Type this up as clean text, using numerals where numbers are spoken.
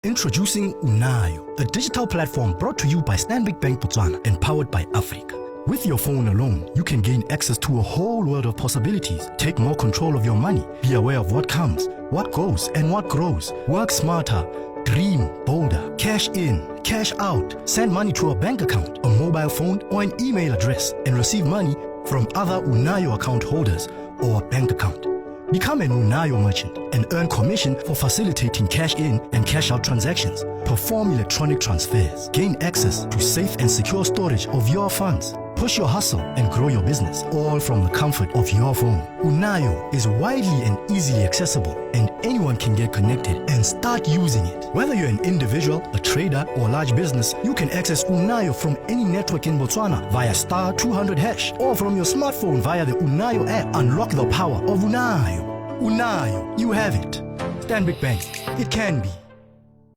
Introducing Unayo, a digital platform brought to you by Stanbic Bank Botswana and powered by Africa. With your phone alone, you can gain access to a whole world of possibilities. Take more control of your money. Be aware of what comes, what goes, and what grows. Work smarter. Dream bolder. Cash in, cash out. Send money to a bank account, a mobile phone, or an email address, and receive money from other Unayo account holders or a bank account. Become an Unayo merchant and earn commission for facilitating cash in and cash out transactions. Perform electronic transfers. Gain access to safe and secure storage of your funds. Push your hustle and grow your business, all from the comfort of your phone. Unayo is widely and easily accessible, and anyone can get connected and start using it. Whether you're an individual, a trader, or large business, you can access Unayo from any network in Botswana via *200# or from your smartphone via the Unayo app. Unlock the power of Unayo. Unayo, you have it. Stanbic Bank, it can be.